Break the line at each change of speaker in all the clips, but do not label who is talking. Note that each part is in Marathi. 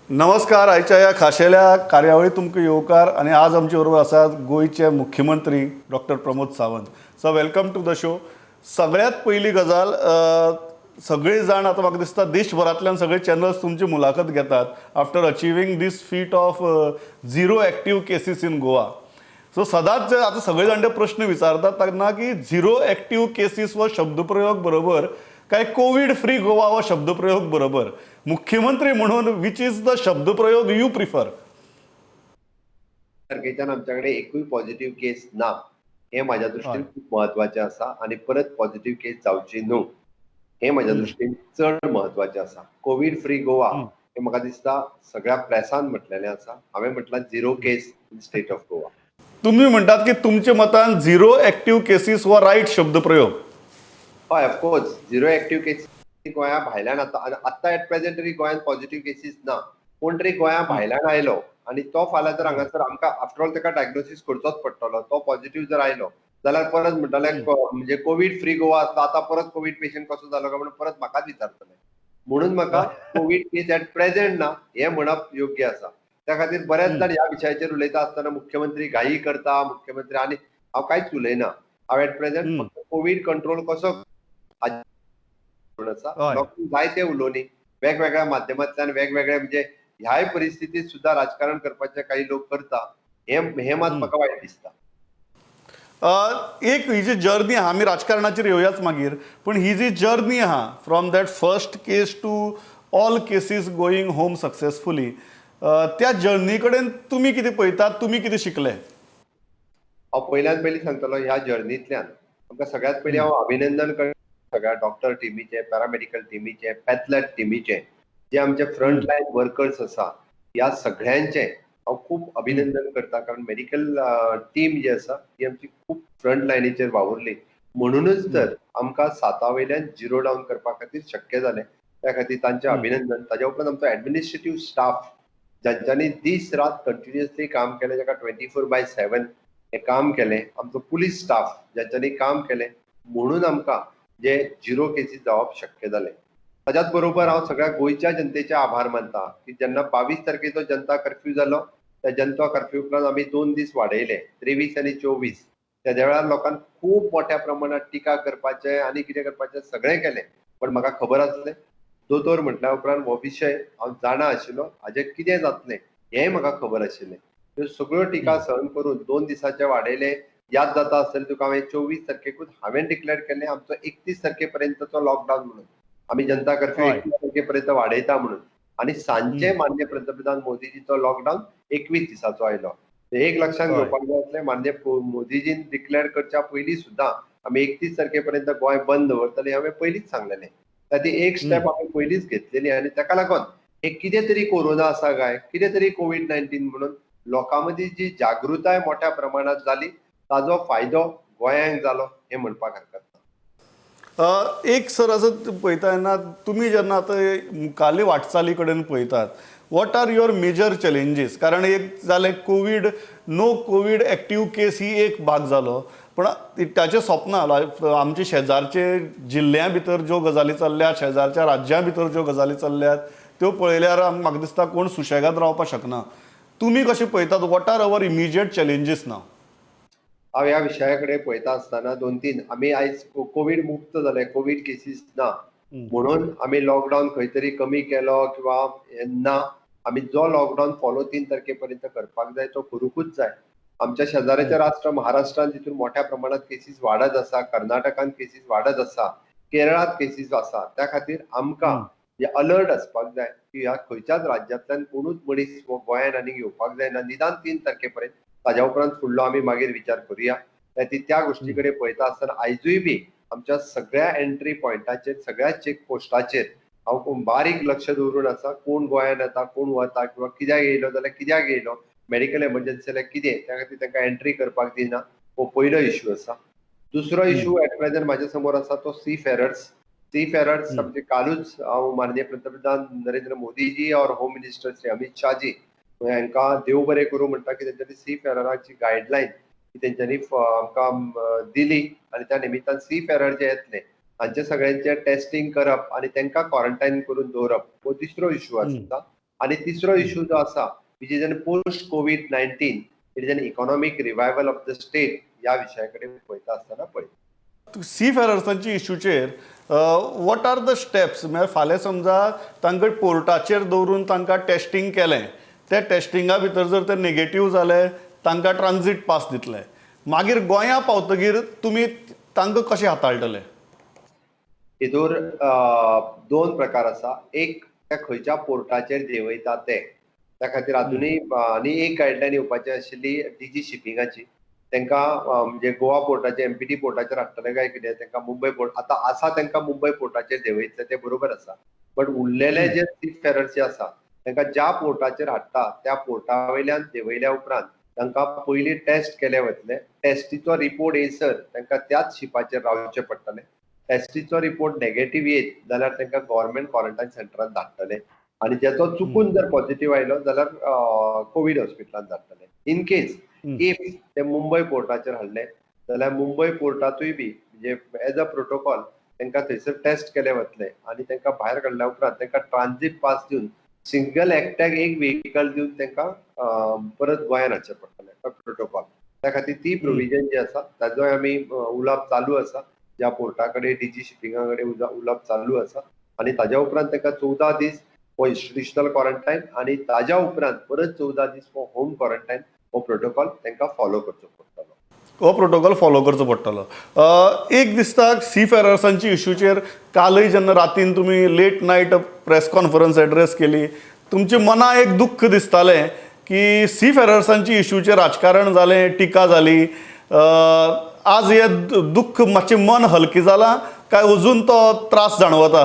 नमस्कार. आयच्या या खाशेल्या कार्यावळी तुमकां येवकार आणि आज आमचे बरोबर आसात गोयचे मुख्यमंत्री doctor Pramod Sawant. So welcome to the show. सगळ्यात पहिली गजाल, सगळे जाण आता म्हाका दिसता देशभरांतल्यान सगळे चॅनल्स तुमची मुलाखत घेतात after achieving these feat of 0 active cases in Goa. So सदांच आता सगळे जाण ते प्रश्न विचारतात तेन्ना की 0 ॲक्टिव्ह केसीस हो शब्दप्रयोग बरोबर काय कोविड फ्री गोवा हो शब्दप्रयोग बरोबर? मुख्यमंत्री म्हणून विच इज द शब्दप्रयोग यू प्रिफर?
तारखेच्यान आमच्याकडे एकूय पॉझिटिव्ह केस ना हे माझ्या दृष्टीन
हय.
खूप महत्वाचे आसा आणि परत पॉझिटिव्ह केस जावची न्हू हे माझ्या दृष्टीन चड महत्वाचे आसा. कोविड फ्री गोवा हे म्हाका दिसता सगळ्या प्रेसान म्हटलेलें आसा. हांवें म्हटलां 0 case in state of Goa.
तुम्ही म्हणतात की तुमच्या मतान 0 ॲक्टिव्ह केसीस हो राईट शब्दप्रयोग?
हय, ऑफकोर्स 0 ॲक्टिव्ह केस गोंया भायल्यान आतां एट प्रेझेंट तरी गोंयांत पॉझिटिव्ह केसीस ना. कोण तरी गोंया भायल्यान आयलो आणि तो फाल्यां जर हांगासर आमकां आफ्टर ऑल ताका डायग्नोसीस करचोच पडटलो. तो पॉझिटिव्ह जर आयलो जाल्यार परत म्हणटले म्हणजे कोविड फ्री गोवा आसता, आतां परत कोविड पेशंट कसो जालो काय म्हणून परत म्हाकाच विचारतले. म्हणून म्हाका कोविड केस एट प्रेझेंट ना हे म्हणप योग्य आसा. त्या खातीर बरेच जाण ह्या विशयाचेर उलयता आसतना मुख्यमंत्री घाई करता, मुख्यमंत्री आनी हांव कांयच उलयना. हांव एट प्रेझेंट फक्त कोविड कंट्रोल कसो
हय.
लोकांनी जायते उलोवनी वेगवेगळ्या माध्यमांतल्यान वेगवेगळे म्हणजे ह्याय परिस्थितीत सुद्धा राजकारण करपाचे काही लोक करता हे मात म्हाका वायट दिसता.
एक ही जी जर्नी आहा, आमी राजकारणाचेर येवयाच मागीर, पण ही जी जर्नी आहा from that first case to all cases going home successfully, त्या जर्नी कडेन तुमी कितें पळयतात, तुमी कितें शिकले?
हांव पयल्यान पयलीं सांगतलो ह्या जर्नींतल्यान आमकां सगळ्यात पयलीं हांव अभिनंदन करता सगळ्या डॉक्टर टिमीचे, पॅरामेडिकल टिमीचे, पॅथलॅब टिमीचे, जे आमचे फ्रंट लायन वर्कर्स आसा ह्या सगळ्यांचे हांव खूप अभिनंदन करता. कारण मेडिकल टीम जी आसा ती आमची खूप फ्रंट लायनीचेर वावुरली. म्हणूनच तर आमकां 7 वयल्यान 0 डावन करपा खातीर शक्य जालें. त्या खातीर तांचे अभिनंदन. ताच्या उपरांत आमचो एडमिनिस्ट्रेटिव्ह स्टाफ ज्यांच्यांनी दीस रात कंटिन्युअसली काम केलें, जाका 24/7 हे काम केलें. आमचो पुलीस स्टाफ ज्यांच्यांनी काम केलें म्हणून आमकां जे 0 केसीस जावप शक्य जालें. ताच्याच बरोबर हांव सगळ्या गोंयच्या जनतेचे आभार मानता की जेन्ना 22 तारखेचो जनता कर्फ्यू जालो त्या जनता कर्फ्यू उपरांत आमी 2 दीस वाडयले, 23 आनी 24. त्या वेळार लोकांक खूप मोठ्या प्रमाणात टिका करपाचें आनी कितें करपाचें सगळें केलें. पण म्हाका खबर आसलें दोतोर म्हटल्या उपरांत हो विशय हांव जाणा आशिल्लो, हाजें कितें जातलें हेंय म्हाका खबर आशिल्लें. ह्यो सगळ्यो टिका सहन करून 2 दिसाचे वाडयले. याद जाता आसतलें तुका हांवें 24 तारखेकूच हांवें डिक्लेअर केलें आमचो 31 तारखेपर्यंतचो लॉकडावन म्हणून. आमी जनता कर्फ्यू 31 तारखेपर्यंत वाडयता म्हणून. आणि सांजचे माननीय पंतप्रधान मोदीजीचो लॉकडावन 21 दिसाचो आयलो. एक लक्षात घेवपाक जाय आसलें माननीय मोदीजीन डिक्लेअर करच्या पयलीं सुद्दां आमी 31 तारखेपर्यंत गोंय बंद दवरतले हांवें पयलींच सांगलेलें. ती एक स्टेप आमी पयलींच घेतलेली आनी ताका लागून एक कितें तरी कोरोना आसा काय, कितें तरी कोविड-19 म्हणून लोकां मदीं जी जागृताय मोठ्या प्रमाणात जाली ताजो फायदो गोंयांक जालो हे म्हणपाक हरकत ना.
एक सर असं पळयता तेन्ना तुमी जेन्ना आतां मुखाल्ले वाटचाली कडेन पळयतात, what are your major challenges? कारण एक जालें COVID, no COVID active case ही एक भाग जालो, पण ताचें स्वप्न आमचे शेजारचे जिल्ल्या भितर ज्यो गजाली चल्ल्यात, शेजारच्या राज्यां भितर ज्यो गजाली चल्ल्यात त्यो पळयल्यार म्हाका दिसता कोण सुशेगाद रावपाक शकना. तुमी कशें पळयतात? What are our immediate challenges नाव?
हांव ह्या विशया कडेन पळयता आसतना 2-3 आमी आयज कोविड मुक्त जाले, कोविड केसीस ना म्हणून आमी लॉकडावन खंय तरी कमी केलो किंवा ना. आमी जो लॉकडावन फॉलो 3 तारखेपर्यंत करपाक जाय तो करूंकूच जाय. आमच्या शेजाऱ्याचे राष्ट्र महाराष्ट्रान जितून मोठ्या प्रमाणात केसीस वाडत आसा, कर्नाटकान केसीस वाडत आसा, केरळात केसीस आसा, त्या खातीर आमकां अलर्ट आसपाक जाय की ह्या खंयच्याच राज्यांतल्यान कोणूच मनीस गोंयांत आनीक येवपाक जायना निदान 3 तारखेपर्यंत. ताज्या उपरांत फुडलो आमी मागीर विचार करुया. त्या गोष्टी कडेन पळयता आसतना आयजूय बी आमच्या सगळ्या एंट्री पॉयंटाचेर, सगळ्या चेक पोस्टाचेर हांव बारीक लक्ष दवरून आसा. कोण गोंयांत येता, कोण वता किंवा कित्याक येयलो जाल्यार कित्याक येयलो, मेडिकल एमर्जन्सी जाल्यार कितें, त्या खातीर तांकां एंट्री करपाक दिना. हो पयलो इश्यू आसा. दुसरो इश्यू एट प्रेझेंट म्हाज्या समोर आसा तो सी फेरर्स आमचे कालूच हांव माननीय पंतप्रधान नरेंद्र मोदीजी और होम मिनिस्टर श्री अमित शाहजी हांकां देव बरें करूं म्हणटा की तेंच्यांनी सी फेरराची गायडलायन तेंच्यांनी आमकां दिली आनी त्या निमित्तान सी फेरर जे येतले हांचे सगळ्यांचे टेस्टिंग करप आनी तांकां क्वॉरंटायन करून दवरप हो तिसरो इश्यू आसा. आणि तिसरो इश्यू जो आसा विच इज एन पोस्ट कोविड-19 it is an economic revival of the state ह्या विशया कडेन पळयता आसतना पळयता.
सी फेरर्सांच्या इश्यूचेर वॉट आर द स्टेप्स म्हणजे फाल्यां समजा तांकां पोर्टाचेर दवरून तांकां टेस्टिंग केलें त्या टेस्टिंगा भितर जर ते नेगेटीव जाले तांकां ट्रान्झीट पास दितले मागीर गोंया पावतकीर तुमी तांकां कशें हाताळटले?
हितूर दोन प्रकार आसा. एक त्या खंयच्या पोर्टाचेर देंवयता ते त्या खातीर आजुनूय आनी एक गायडलायन येवपाची आशिल्ली डीजी शिपिंगाची. तांकां म्हणजे गोवा पोर्टाचेर एमपीटी पोर्टाचेर हाडटले काय कितें तांकां मुंबय पोर्ट आतां आसा तांकां मुंबय पोर्टाचेर देंवयतले ते बरोबर आसा. बट उरलेले जे सी फेरर्स जे आसा तांकां ज्या पोर्टाचेर हाडटा त्या पोर्टा वयल्यान देंवयल्या उपरांत तांकां पयलीं टेस्ट केले वतले. टेस्टीचो रिपोर्ट येयसर तांकां त्याच शिपाचेर रावचें पडटलें. टेस्टीचो रिपोर्ट नेगेटीव येत जाल्यार तांकां गव्हर्नमेंट क्वॉरंटायन सेंटरांत धाडटले आनी जेचो चुकून जर पॉझिटिव्ह आयलो जाल्यार कोवीड हॉस्पिटलांत धाडटले. इन केस इफ ते मुंबय पोर्टाचेर हाडले जाल्यार मुंबय पोर्टातूय बी म्हणजे एज अ प्रोटोकॉल तांकां थंयसर टेस्ट केले वतले आनी तांकां भायर काडल्या उपरांत तांकां ट्रान्झीट पास दिवन सिंगल एकट्याक एक व्हेकल दिवन तांकां परत गोंयांत हाडचें पडटलें प्रोटोकॉल. त्या खातीर ती प्रोविजन जी आसा ताजोय आमी उलोवप चालू आसा. ज्या पोर्टा कडेन डीजी शिपिंगा कडेन उलोवप चालू आसा आनी ताज्या उपरांत तांकां 14 दीस फॉर इन्स्टिट्यूशनल क्वॉरंटायन आनी ताज्या उपरांत परत 14 दीस फॉर होम क्वॉरंटायन हो प्रोटोकॉल तांकां फॉलो करचो पडटलो.
हो प्रोटोकॉल फॉलो करचो पडटलो. एक दिसता सी फेरर्सांची इश्यूचेर कालय जेन्ना रातीन तुमी late night press conference address केली तुमच्या मना एक दुख्ख दिसतालें की सी फेरर्सांची इश्यूचेर राजकारण जालें टिका जाली. आज हे दुख्ख मातशें मन हलकें जालां काय अजून तो त्रास जाणवता?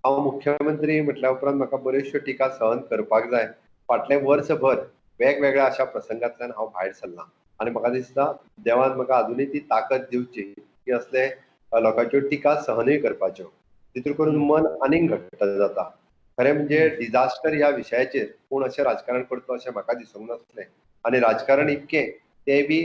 हांव मुख्यमंत्री म्हटल्या उपरांत म्हाका बऱ्योचश्यो टिका सहन करपाक जाय. फाटलें वर्सभर वेगवेगळ्या अशा प्रसंगांतल्यान हांव भायर सरलां आनी म्हाका दिसता देवान म्हाका अजुनूय ती ताकद दिवची की असले लोकांच्यो टिका सहनूय करपाच्यो. तितून करून मन आनीक घट्ट जाता. खरें म्हणजे डिझास्टर ह्या विशयाचेर कोण अशें राजकारण करतलो अशें म्हाका दिसूंक नासलें आनी राजकारण इतकें तें बी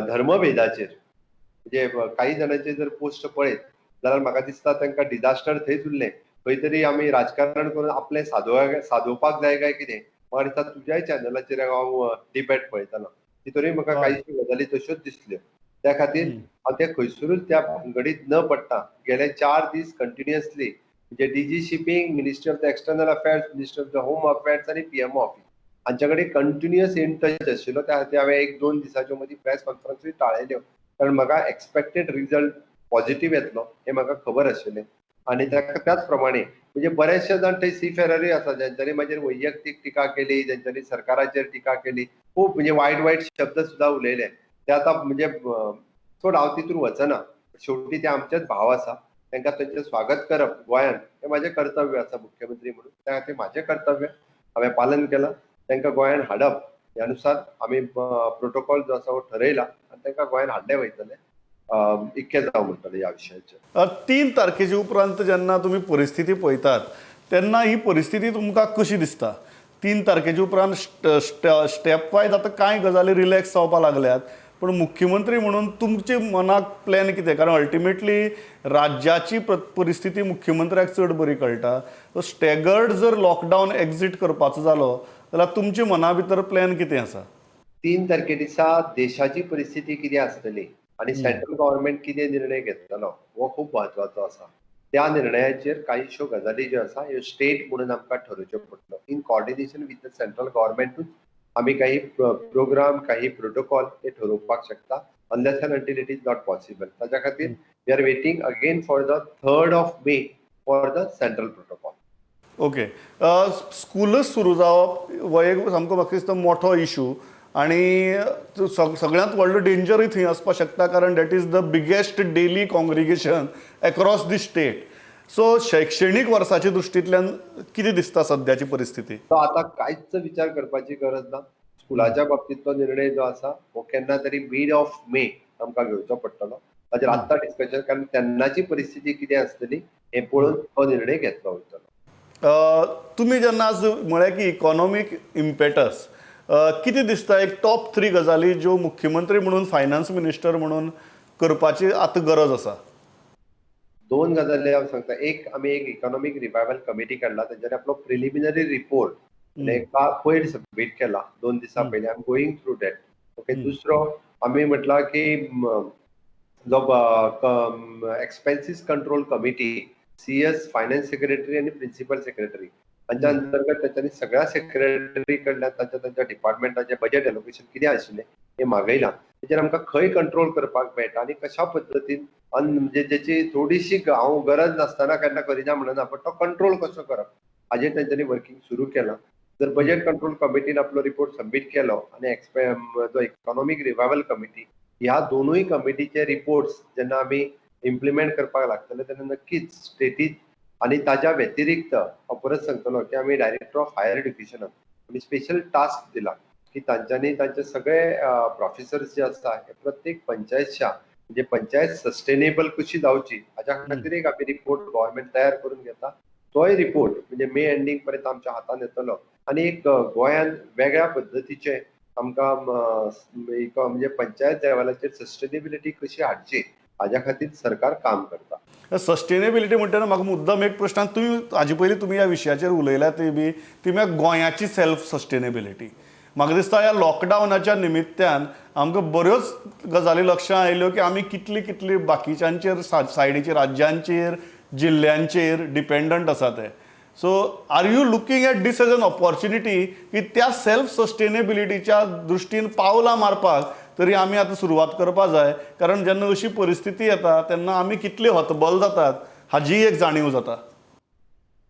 धर्मभेदाचेर. म्हणजे काही जाणांचे जर पोस्ट पळयत जाल्यार म्हाका दिसता तांकां डिझास्टर थंयच उरलें. खंय तरी आमी राजकारण करून आपलें सादोवपाक जाय काय कितें. म्हाका दिसता तुज्याय चॅनलाचेर हांव डिबेट पळयतालो तितूनय म्हाका कांयश्यो गजाली तश्योच दिसल्यो. त्या खातीर हांव ते खंयसरूच त्या भानगडीत न पडटा गेले 4 दीस कंटिन्युअसली म्हणजे DG shipping, ministry of the external affairs, ministry of the home affairs आनी पीएमओ ऑफिस हांच्या कडेन कंटिन्युअस इन टच आशिल्लो. त्या खातीर हांवें 1-2 दिसांच्यो मदीं प्रेस कॉन्फरन्सूय टाळयल्यो कारण म्हाका एक्सपेक्टेड रिजल्ट पॉझिटिव्ह येतलो हें म्हाका खबर आशिल्लें. आनी त्याच प्रमाणे म्हणजे बरेचशे जाण थंय सी फेररूय आसा जेंच्यांनी म्हाजेर वैयक्तीक टिका केली, जेंच्यांनी सरकाराचेर टिका केली, खूब म्हणजे वायट शब्द सुद्दां उलयले. ते आतां म्हणजे चड हांव तितून वचना. शेवटी ते आमचेच भाव आसा तांकां तांचें स्वागत करप गोंयांत हें म्हाजें कर्तव्य आसा मुख्यमंत्री म्हणून. त्या खातीर म्हाजें कर्तव्य हांवें पालन केलां. तांकां गोंयांत हाडप ह्या अनुसार आमी प्रोटोकॉल जो आसा हो ठरयला आनी तांकां गोंयांत हाडले वयतले. इतकें जावं म्हणटलें ह्या विशयाचेर.
3 तारखेच्या उपरांत जेन्ना तुमी परिस्थिती पळयतात तेन्ना ही परिस्थिती तुमकां कशी दिसता? 3 तारखेच्या उपरांत स्टेप वायज आतां कांय गजाली रिलॅक्स जावपाक लागल्यात पण मुख्यमंत्री म्हणून तुमचे मनाक प्लॅन कितें? कारण अल्टिमेटली राज्याची परिस्थिती मुख्यमंत्र्याक चड बरी कळटा. स्टॅगर्ड जर लॉकडावन एक्झीट करपाचो जालो जाल्यार तुमच्या मना भितर प्लॅन कितें आसा?
3 तारखे दिसा देशाची परिस्थिती कितें आसतली आनी सेंट्रल गव्हर्नमेंट कितें निर्णय घेतलो हो खूब म्हत्वाचो आसा. त्या निर्णयाचेर कांयश्यो गजाली ज्यो आसा ह्यो स्टेट म्हणून आमकां ठरोवच्यो पडटलो. In coordination with the central गव्हर्नमेंटूच आमी काही प्रोग्राम काही प्रोटोकॉल ते ठरोवपाक शकता unless and until it is not possible. ताच्या खातीर we are waiting again for the 3rd of May for the central protocol.
Okay. स्कूलच सुरू जावप हो एक सामको म्हाका दिसता मोठो इशू आणि सगळ्यांत व्हडलो डेंजरूय थंय आसपाक शकता कारण that is the biggest daily congregation across the state. So शैक्षणीक वर्साच्या दृश्टींतल्यान कितें दिसता सद्याची परिस्थिती?
आता कांयच विचार करपाची गरज ना. स्कुलाच्या बाबतींतलो निर्णय जो आसा हो केन्ना तरी मिड ऑफ मे आमकां घेवचो पडटलो. ताचेर आत्तां डिस्कशन कारण तेन्नाची परिस्थिती कितें आसतली हें पळोवन हो निर्णय घेतलो वयतलो.
तुमी जेन्ना आज म्हळें की इकॉनॉमीक इम्पेटस कितें दिसता एक टॉप 3 गजाली ज्यो मुख्यमंत्री म्हणून फायनान्स मिनिस्टर म्हणून करपाची आतां गरज आसा?
दोन गजाली हांव सांगता. एक आमी एक इकॉनॉमिक रिवायवल कमिटी काडला, तेंच्यांनी आपलो प्रिलिमिनरी रिपोर्ट पयर सबमीट केला 2 दिसां पयलीं. I am going through that. Okay. दुसरो आमी म्हटला की जो expenses control committee, CS, finance secretary आणि प्रिन्सिपल सेक्रेटरी हांच्या अंतर्गत त्यांच्यानी सगळ्या सेक्रेटरी कडल्यान तांच्या डिपार्टमेंटाचे बजेट एलोकेशन कितें आशिल्लें हें मागयलां. तेचेर आमकां खंय कंट्रोल करपाक मेळटा आनी कशा पद्दतीन म्हणजे जेची थोडीशी हांव गरज नासतना केन्ना करिना म्हणना, बट तो कंट्रोल कसो करप हाजेर तेंच्यांनी वर्किंग सुरू केलां. जर बजेट कंट्रोल कमिटीन आपलो रिपोर्ट सबमीट केलो आणि जो इकॉनॉमिक रिवायवल कमिटी, ह्या दोनूय कमिटीचे रिपोर्ट्स जेन्ना आमी इम्प्लिमेंट करपाक लागतले तेन्ना नक्कीच स्टेटीत आणि ताच्या व्यतिरिक्त हांव परत सांगतलो की आमी डायरेक्टर ऑफ हायर एड्युकेशनाक आमी स्पेशल टास्क दिला की तांच्यांनी तांचे सगळे प्रोफेसर्स जे आसा हे प्रत्येक पंचायतच्या म्हणजे पंचायत सस्टेनेबल कशी जावची हाच्या खातीर एक आमी रिपोर्ट गव्हर्नमेंट तयार करून घेता. तोय रिपोर्ट म्हणजे मे एंडिंग पर्यंत आमच्या हातान येतलो आणि एक गोंयान वेगळ्या पद्दतीचे आमकां म्हणजे पंचायत लेवलाचेर सस्टेनेबिलिटी कशी हाडची हाज्या खातीर सरकार काम करता.
सस्टेनेबिलिटी म्हणटना म्हाका मुद्दम एक प्रश्न, तुम्ही हाजे पयलीं तुमी ह्या विशयाचेर उलयल्यात बी, ती म्हळ्यार गोंयाची सेल्फ सस्टेनेबिलिटी. म्हाका दिसता ह्या लॉकडावनाच्या निमित्यान आमकां बऱ्योच गजाली लक्षांत आयल्यो की आमी कितली कितली बाकीच्यांचेर सायडीचे राज्यांचेर जिल्ल्यांचेर डिपेंडंट आसा ते. So are you looking at these as an opportunity की त्या सेल्फ सस्टेनेबिलिटीच्या दृश्टीन पावलां मारपाक तरी आमी आतां सुरवात करपा जाय, कारण जेन्ना अशी परिस्थिती येता तेन्ना आमी कितले हतबल जातात हाजी एक जाणीव जाता.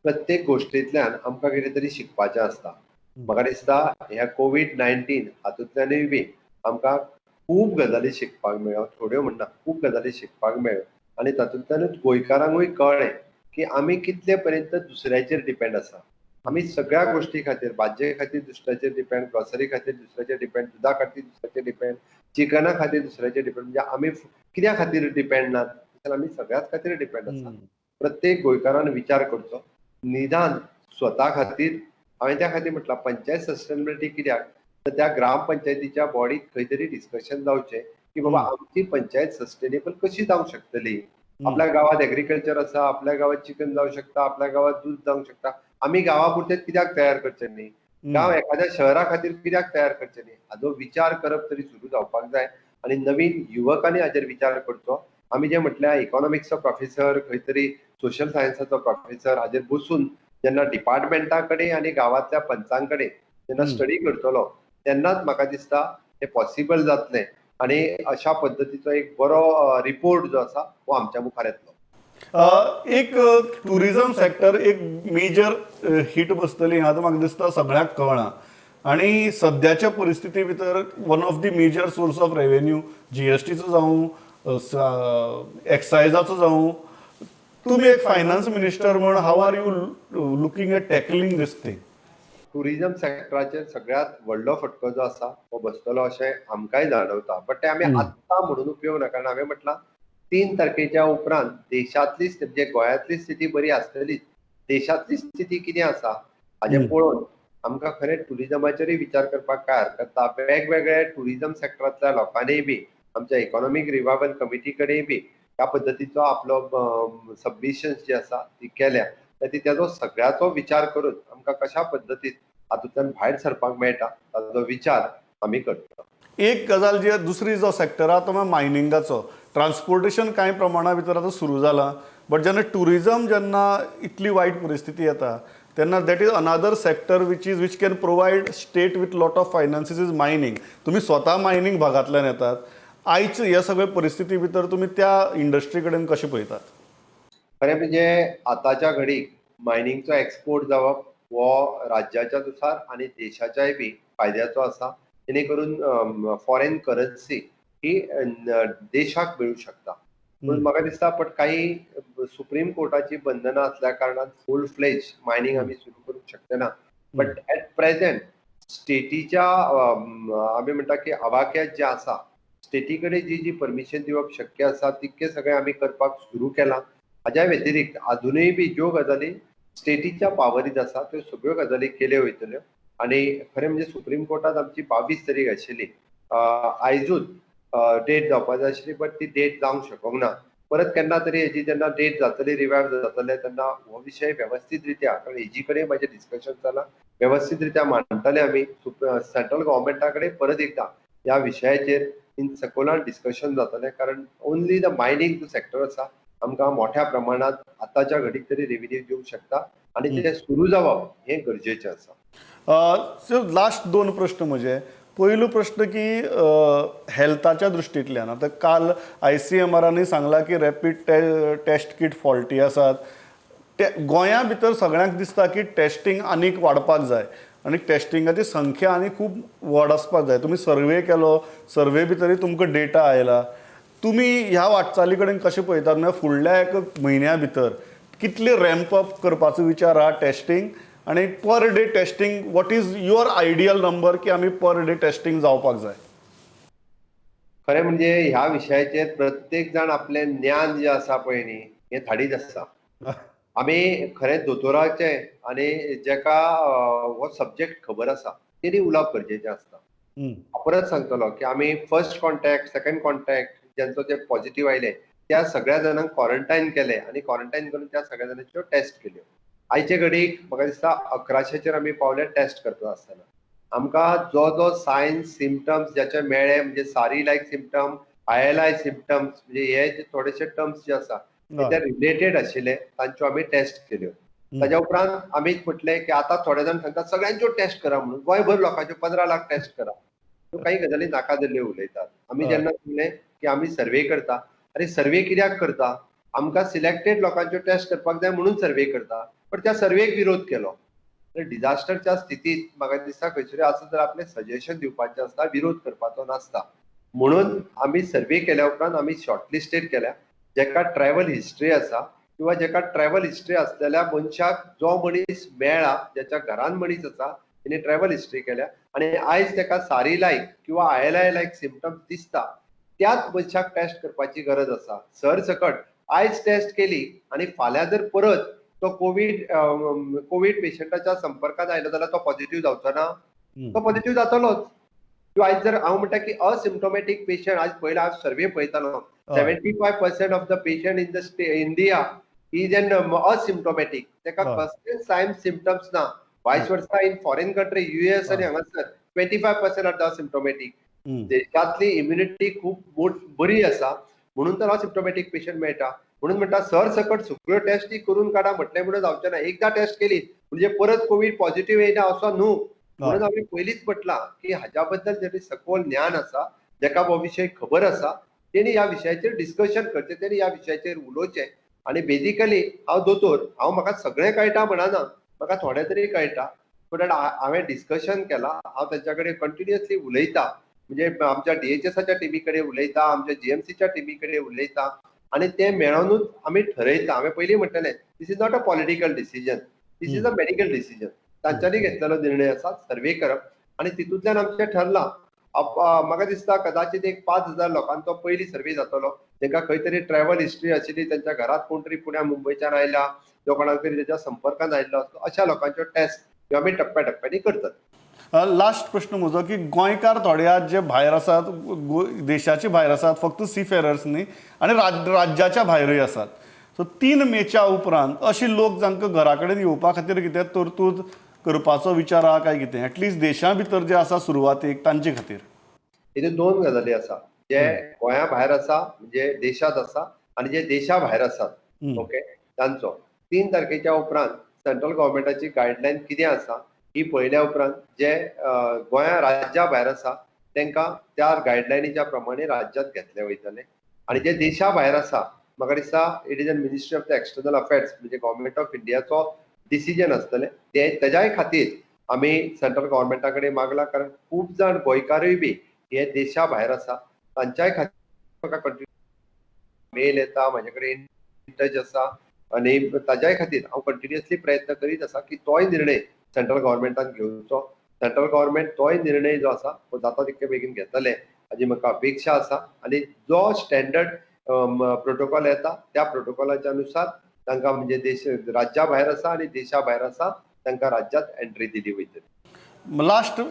प्रत्येक गोष्टींतल्यान आमकां कितें तरी शिकपाचें आसता. म्हाका दिसता ह्या कोविड-19 हातूंतल्यानूय बी आमकां खूब गजाली शिकपाक मेळ्ळ्यो, थोड्यो म्हणना खूब गजाली शिकपाक मेळ्ळ्यो आनी तातूंतल्यानूच गोंयकारांकूय कळ्ळें की आमी कितले पर्यंत दुसऱ्याचेर डिपेंड आसा. आमी सगळ्या गोष्टी खातीर, भाजये खातीर दुसऱ्याचेर डिपेंड, ग्रॉसरी खातीर दुसऱ्याचेर डिपेंड, दुधा खातीर दुसऱ्याचेर डिपेंड, चिकना खातीर दुसऱ्याचेर डिपेंड. म्हणजे आमी कित्या खातीर डिपेंड नात, तर आमी सगळ्याच खातीर डिपेंड आसा. प्रत्येक गोंयकारान विचार करचो, निदान स्वता खातीर. हांवें त्या खातीर म्हटलां पंचायत सस्टेनेबिलिटी कित्याक, तर त्या ग्रामपंचायतीच्या बॉडीत खंय तरी डिस्कशन जावचें की बाबा आमची पंचायत सस्टेनेबल कशी जावंक शकतली. आपल्या गावात एग्रीकल्चर आसा, आपल्या गावात चिकन जावं शकता, आपल्या गावात दूध जावंक शकता. आमी गांवापुरतेच कित्याक तयार करचें न्ही, गांव एखाद्या शहरा खातीर कित्याक तयार करचें न्ही, हाचो विचार करप तरी सुरू जावपाक जाय. आनी नवीन युवकांनी हाचेर विचार करचो. आमी जे म्हटल्या इकॉनॉमिक्सचो प्रोफेसर, खंय तरी सोशल सायन्साचो प्रोफेसर हाचेर बसून जेन्ना डिपार्टमेंटा कडेन आनी गांवांतल्या पंचां कडेन जेन्ना स्टडी करतलो तेन्नाच म्हाका दिसता हे पॉसिबल जातलें आनी अशा पद्दतीचो एक बरो रिपोर्ट जो आसा हो आमच्या मुखार येतलो.
एक टुरिझम सेक्टर एक मेजर हिट बसतली हां म्हाका दिसता सगळ्यांक कळना. आणि सद्याच्या परिस्थिती भितर one of the major source of revenue GSTचो जावं, एक्सायजाचो जावं, तुम्ही एक फायनान्स मिनिस्टर म्हणून how are you looking at tackling this thing?
Tourism सेक्टराचेर सगळ्यात व्हडलो फटको जो आसा तो बसतलो अशें आमकांय जाणवता. बट ते आमी आत्तां म्हणून उपयोग ना, कारण हांवें म्हटलां 3 तारखेच्या उपरांत देशांतली म्हणजे गोंयांतली स्थिती बरी आसतलीच, देशांतली स्थिती कितें आसा हाजें पळोवन आमकां खरें टुरिझमाचेरूय विचार करपाक काय हरकत ना. वेगवेगळ्या टुरिझम सेक्टरांतल्या लोकांनीय बी आमच्या इकॉनॉमिक रिवायवल कमिटी कडेन बी त्या पद्दतीचो आपलो सबमिशन्स जी आसा ती केल्या. तेजो सगळ्याचो विचार करून आमकां कशा पद्दतीन हातूंतल्यान भायर सरपाक मेळटा ताचो विचार आमी करता.
एक गजाल जी दुसरी जो सेक्टर आहा तो म्हळ्यार मायनिंगाचो. ट्रान्सपोर्टेशन कांय प्रमाणा भितर आतां सुरू जालां, बट जेन्ना टुरिझम जेन्ना इतली वायट परिस्थिती येता तेन्ना that is another sector which can provide state with lot of finances is mining. तुमी स्वता मायनिंग भागांतल्यान येतात. आयज ह्या सगळे परिस्थिती भितर तुमी त्या इंडस्ट्री कडेन कशें पळयतात?
खरें म्हणजे आतांच्या घडीक मायनिंगचो एक्सपोर्ट जावप हो राज्याच्या नुसार आनी देशाच्याय बी फायद्याचो आसा. जेणे करून फॉरेन करन्सी ही देशाक मेळूंक शकता. पूण म्हाका दिसता पण काही सुप्रीम कोर्टाची बंधनां असल्या कारणान फूल फ्लेज मायनिंग आमी सुरू करूंक शकचे ना. बट एट प्रेझेंट स्टेटीच्या आमी म्हणटा की आवाक्यात जे आसा स्टेटी कडेन जी परमिशन दिवप शक्य आसा तितके सगळे आमी करपाक सुरू केलां. हाज्या व्यतिरिक्त अजूनय बी ज्यो गजाली स्टेटीच्या पावरींत आसा त्यो सगळ्यो गजाली केल्यो वयतल्यो. आनी खरें म्हणजे सुप्रीम कोर्टात आमची 22 तारीख आशिल्ली, आयजूच डेट जावपाक जाय आशिल्ली, बट ती डेट जावंक शकूंक ना. परत केन्ना तरी हेजी जेन्ना डेट जातली रिवायव जातले तेन्ना हो विशय व्यवस्थीत रित्या, कारण हेजी कडेन म्हाजें डिस्कशन जालां, व्यवस्थीत रित्या मांडटले आमी सेंट्रल गव्हर्मेंटा कडेन परत एकदा ह्या विशयाचेर इन सकोलान डिस्कशन जातलें, कारण ओन्ली द मायनिंग जो सेक्टर आसा आमकां मोठ्या प्रमाणात आतांच्या घडीक तरी रेव्हेन्यू दिवंक शकता आणि ते सुरू जावप हें गरजेचें आसा.
लास्ट 2 प्रश्न म्हजे. पयलो प्रश्न की हेल्थाच्या दृश्टींतल्यान आतां काल ICMRनी सांगलां की रॅपीड टेस्ट किट फॉल्टी आसात. गोंया भितर सगळ्यांक दिसता की टेस्टिंग आनीक वाडपाक जाय आनी टेस्टिंगाची संख्या आनी खूब व्हड आसपाक जाय. तुमी सर्वे केलो, सर्वे भितरय तुमकां डेटा आयला. तुमी ह्या वाटचाली कडेन कशें पळयतात? म्हणजे फुडल्या 1 म्हयन्या भितर कितले रॅम्प अप करपाचो विचार आहा टेस्टिंग, आणि per day testing what is your ideal number की आमी पर डे टेस्टिंग जावपाक जाय?
खरें म्हणजे ह्या विशयाचेर प्रत्येक जाण आपलें ज्ञान जें आसा पळय न्ही हें धाडीत आसता. आमी खरें दोतोराचे आनी जेका हो सब्जेक्ट खबर आसा तेणी उलोवप गरजेचें आसता. हांव परत सांगतलो की आमी फर्स्ट कॉन्टॅक्ट, सेकंड कॉन्टॅक्ट ज्यांचो ते पॉझिटिव्ह आयले त्या सगळ्या जाणांक क्वॉरंटायन केले आनी क्वॉरंटायन करून त्या सगळ्या जाणांच्यो टेस्ट केल्यो. आयचे घडीक म्हाका दिसता 1100चेर आमी पावले टेस्ट करता आसतना. आमकां जो जो सायन्स सिम्पटम्स ज्याचे मेळ्ळे, म्हणजे सारी लायक सिम्पटम, ILI सिम्पटम्स, म्हणजे हे जे थोडेशे टर्म्स जे आसा ते रिलेटेड आशिल्ले तांच्यो आमी टेस्ट केल्यो. ताच्या उपरांत आमी म्हटलें की आतां थोडे जाण सांगतात सगळ्यांच्यो टेस्ट करा म्हणून, गोंयभर लोकांच्यो 15 लाख टेस्ट करा. सो काही गजाली नाका जाल्ल्यो उलयतात. आमी जेन्ना सांगलें की आमी सर्वे करता, अरे सर्वे कित्याक करता? आमकां सिलेक्टेड लोकांच्यो टेस्ट करपाक जाय म्हणून सर्वे करता. पण त्या सर्वेक विरोध केलो. डिझास्टरच्या स्थितीत म्हाका दिसता खंयतरी आसा तर आपलें सजेशन दिवपाचें आसता, विरोध करपाचो नासता. म्हणून आमी सर्वे केल्या उपरांत आमी शॉर्टलिस्टेड केल्या. जेका ट्रॅव्हल हिस्ट्री आसा किंवा जेका ट्रॅव्हल हिस्ट्री आसलेल्या मनशाक जो मनीस मेळ्ळा, ज्याच्या घरान मनीस आसा तेणी ट्रॅव्हल हिस्ट्री केल्या आनी आयज तेका सारी लायक किंवा ILI लायक सिम्पटम्स दिसता, त्याच मनशाक टेस्ट करपाची गरज आसा. सरसकट आयज टेस्ट केली आनी फाल्यां जर परत तो कोविड पेशंटाच्या संपर्कात आयलो जाल्यार तो पॉझिटिव्ह जावचो ना? तो पॉझिटिव्ह जातलोच. किंवा आयज जर हांव म्हणटा की असिम्प्टोमॅटीक पेशंट, आज पयलो हांव सर्वे पळयतालो, 75% of the patient in the India is an asymptomatic. तेका कसले सायन्स सिम्पटम्स ना. वायस वर्सा इन फॉरेन कंट्री, US आनी हांगासर 25% आर द असिम्प्टोमॅटीक. देशांतली इम्युनिटी खूब बरी आसा म्हणून तर असिम्प्टोमॅटीक पेशंट मेळटा. म्हणून म्हणटा सरसकट सगळ्यो टेस्टी करून काडा म्हटलें म्हणून जावचें ना. एकदा टेस्ट केली म्हणजे परत कोविड पॉझिटिव्ह येयना असो न्हू. म्हणून आमी पयलींच म्हटलां की हाच्या बद्दल जेणे सखोल ज्ञान आसा, जेका हो विशय खबर आसा, तेणी ह्या विशयाचेर डिस्कशन करचें, तेणी ह्या विशयाचेर उलोवचें. आनी बेजिकली हांव दोतोर, म्हाका सगळें कळटा म्हणना, म्हाका थोडें तरी कळटा. पण हांवें डिस्कशन केलां, हांव तेंच्या कडेन कंटिन्युअसली उलयतां. म्हणजे आमच्या DHSच्या टिमी कडेन उलयतां, आमच्या GMCच्या टिमी कडेन उलयतां आनी ते मेळोनूच आमी ठरयता. हांवें पयलीं म्हटलेलें this is not a political decision, this is a medical decision. तांच्यांनी घेतलेलो निर्णय आसा सर्वे करप आनी तितूंतल्यान आमचें ठरलां. म्हाका दिसता कदाचित एक 5000 लोकांचो पयली सर्वे जातलो, जेंका खंय तरी ट्रॅव्हल हिस्ट्री आशिल्ली, तेंच्या घरांत कोण तरी पुण्या मुंबयच्यान आयला, जो कोणाक तरी तेच्या संपर्कांत आयिल्लो आसलो, अशा लोकांच्यो टेस्ट ह्यो आमी टप्प्याटप्प्यांनी करतात.
लास्ट प्रश्न म्हजो की गोंयकार थोडे आज जे भायर आसात, देशाचे भायर आसात, फक्त सीफेरर्स न्ही, आनी राज्याच्या भायरूय आसात. सो 3 मेच्या उपरांत अशी लोक जांकां घरा कडेन येवपा खातीर कितें तरतूद करपाचो विचार आहा काय कितें, एटलिस्ट देशा भितर जे आसा सुरवातेक तांचे खातीर?
हितून 2 गजाली आसा. जे गोंया भायर आसा म्हणजे देशांत आसा, आनी जे देशा भायर आसात, ओके, तांचो 3 तारखेच्या उपरांत सेंट्रल गव्हर्मेंटाची गायडलायन कितें आसा ही पळयल्या उपरांत जे गोंया राज्या भायर आसा तांकां त्या गायडलायनीच्या प्रमाणे राज्यांत घेतले वयतले. आनी जे देशा भायर आसा, म्हाका दिसता it is a ministry of the external affairs, म्हणजे गव्हर्मेंट ऑफ इंडियाचो डिसिजन आसतलें. तेज्याय खातीर आमी सेंट्रल गव्हर्मेंटा कडेन मागला, कारण खूब जाण गोंयकारूय बी हे देशा भायर आसा, तांच्याय खातीर म्हाका कंटिन्यू मेल येता, म्हाजे कडेन टच आसा आनी ताज्याय खातीर हांव कंटिन्युअसली प्रयत्न करीत आसा की तोय निर्णय सेंट्रल गव्हर्मेंटान घेवचो. सेंट्रल गव्हर्मेंट तोय निर्णय जो आसा तो जाता तितके बेगीन घेतले हाजी म्हाका अपेक्षा आसा. आनी जो स्टँडर्ड प्रोटोकॉल येता त्या प्रोटोकॉलाच्या अनुसार तांकां म्हणजे देश राज्या भायर आसा आनी देशा भायर आसा तांकां राज्यांत एंट्री दिली वयतली.
लास्ट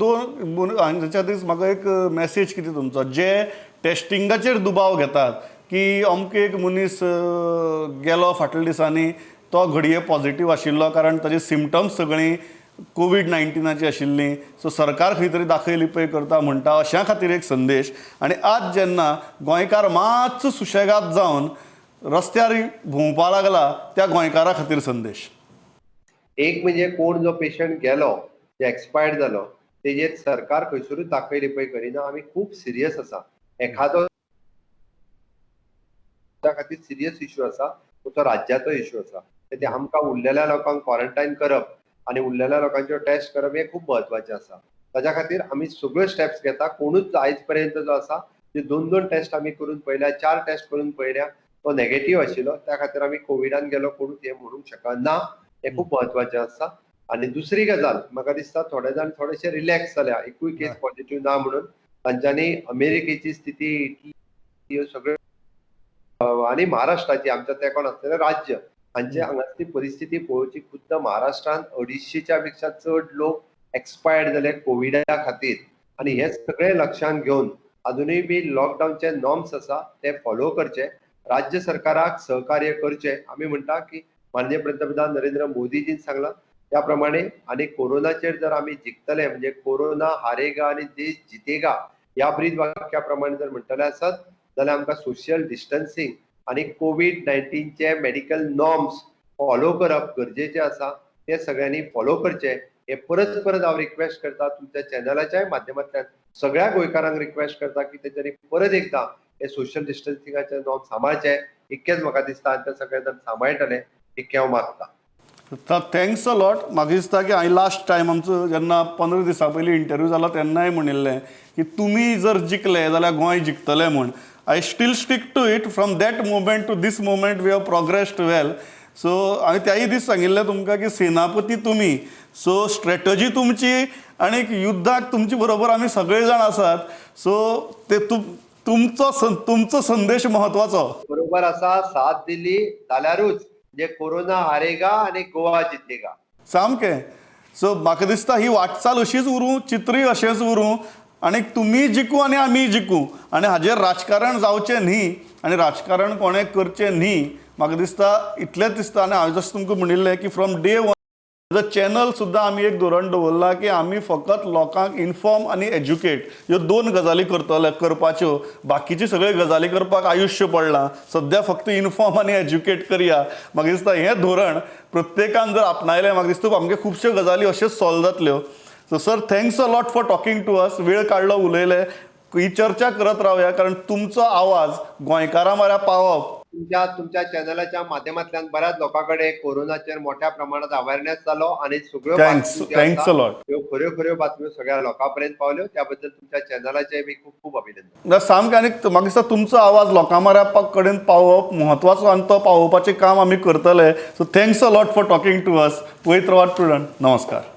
2 हांगाच्या दीस म्हाका एक मॅसेज कितें तुमचो, जे टेस्टिंगाचेर दुबाव घेतात की अमको एक मनीस गेलो फाटल्या दिसांनी, तो घडये पॉझिटिव्ह आशिल्लो कारण ताजी सिमटम्स सगळीं कोविड-19ची आशिल्लीं. सो सरकार खंय तरी दाखय पळय करता म्हणटा, अशा खातीर एक संदेश. आनी आज जेन्ना गोंयकार मातसो सुशेगाद जावन रस्त्यार भोंवपा लागला, त्या गोंयकारा खातीर संदेश.
एक म्हणजे कोण जो पेशंट गेलो, जे एक्सपायर्ड जालो, तेजेर सरकार खंयसरूच दाखय लिपय करिना. आमी खूब सिरियस आसा. एखादो खातीर सिरियस इश्यू आसा, तो राज्याचो इश्यू आसा. ते आमकां उरलेल्या लोकांक क्वॉरंटायन करप आनी उरलेल्या लोकांचो टेस्ट करप हे खूब महत्वाचें आसा. ताच्या खातीर आमी सगळ्यो स्टेप्स घेता. कोणूच आयज पर्यंत जो आसा जे 2 टेस्ट आमी करून पळयल्या, 4 टेस्ट करून पळयल्या, तो नेगेटिव्ह आशिल्लो. त्या खातीर आमी कोविडान गेलो कोणूच हे म्हणूंक शकना. हे खूब महत्वाचें आसा. आनी दुसरी गजाल, म्हाका दिसता थोडे जाण थोडेशे रिलॅक्स जाल्या, एकूय केस पॉझिटिव्ह ना म्हणून. तांच्यांनी अमेरिकेची स्थिती, इटली सगळ्यो आनी महाराष्ट्राची, आमच्या तेंकोन आसलेलें राज्य, हांचे हांगासरली परिस्थिती पळोवची. खुद्द महाराष्ट्रांत 250च्या पेक्षा चड लोक एक्सपायर्ड जाले कोविडा खातीर. आनी हे सगळे लक्षांत घेवन अजुनूय बी लॉकडाऊनचे नॉर्म्स आसा ते फॉलो करचे, राज्य सरकाराक सहकार्य करचे. आमी म्हणटा की माननीय पंतप्रधान नरेंद्र मोदीजीन सांगला त्या प्रमाणे. आनी कोरोनाचेर जर आमी जिखतले, म्हणजे कोरोना हारेगा आनी देश जितेगा ह्या ब्रीद वाक्या प्रमाणे जर म्हणटले आसत, जाल्यार आमकां सोशियल डिस्टन्सिंग आनी कोविड-19चे मेडिकल नॉर्म्स फॉलो करप गरजेचें आसा. ते सगळ्यांनी फॉलो करचे. हे परत परत हांव रिक्वेस्ट करता, तुमच्या चॅनलाच्याय माध्यमांतल्यान सगळ्या गोंयकारांक रिक्वेस्ट करता की तेंच्यांनी परत एकदां हे सोशियल डिस्टन्सिंगाचे नॉर्म्स सांबाळचे. इतकेंच म्हाका दिसता, आनी ते सगळे जण सांबाळटले इतकें हांव मागता.
Thanks a lot. म्हाका दिसता की हांवें लास्ट टायम आमचो जेन्ना 15 दिसां पयलीं इंटरव्यू जालो तेन्नाय म्हणिल्लें की तुमी जर जिखले जाल्यार गोंय जिखतलें म्हूण. I still stick to it. From that moment to these moment we have progressed well. So हांवें त्याय दीस सांगिल्लें तुमकां की सेनापती तुमी, सो स्ट्रॅटजी तुमची आनी युद्धाक तुमचे बरोबर आमी सगळे जाण आसात. सो ते तुमचो संदेश म्हत्वाचो.
बरोबर आसा. साथ दिली जाल्यारूच म्हणजे कोरोना हारेगा आनी गोवा जितेगा.
सामकें. सो म्हाका दिसता ही वाटचाल अशीच उरूं, चित्रय अशेंच उरूं आनी तुमी जिखू आनी आमी जिखू. आनी हाजेर राजकारण जावचें न्ही आनी राजकारण कोणें करचें न्ही. म्हाका दिसता इतलेंच दिसता. आनी हांवें जशें तुमकां म्हणिल्लें की फ्रॉम डे वन चॅनल सुद्दां आमी एक धोरण दवरलां की आमी फकत लोकांक इन्फॉर्म आनी एज्युकेट ह्यो 2 गजाली करपाच्यो. बाकीची सगळ्यो गजाली करपाक आयुश्य पडलां. सद्या फक्त इन्फॉर्म आनी एज्युकेट करया. म्हाका दिसता हें धोरण प्रत्येकान जर आपणायलें, म्हाका दिसता आमगे खुबश्यो गजाली अश्योच सॉल्व जातल्यो. So sir, thanks a lot for talking to us. वेळ काडलो, उलयले. ही चर्चा करत रावया कारण तुमचो आवाज गोंयकारां म्हऱ्या पावप.
तुमच्या चॅनलाच्या माध्यमांतल्यान बऱ्याच लोकांकडे कोरोनाचेर मोठ्या प्रमाणात अवेअरनेस जालो आनी सगळ्यो
थँक्स अ लॉट.
ह्यो खऱ्यो बातम्यो सगळ्या लोकांपर्यंत पावल्यो. त्याबद्दल तुमच्या चॅनलाचे बी खूप खूप अभिनंदन.
सामकें. आनी म्हाका दिसता तुमचो आवाज लोकां म्हऱ्या कडेन पावोवप म्हत्वाचो आनी तो पावोवपाचें काम आमी करतले. So thanks a lot for talking to us. पळयत रावात स्टुडंट. नमस्कार.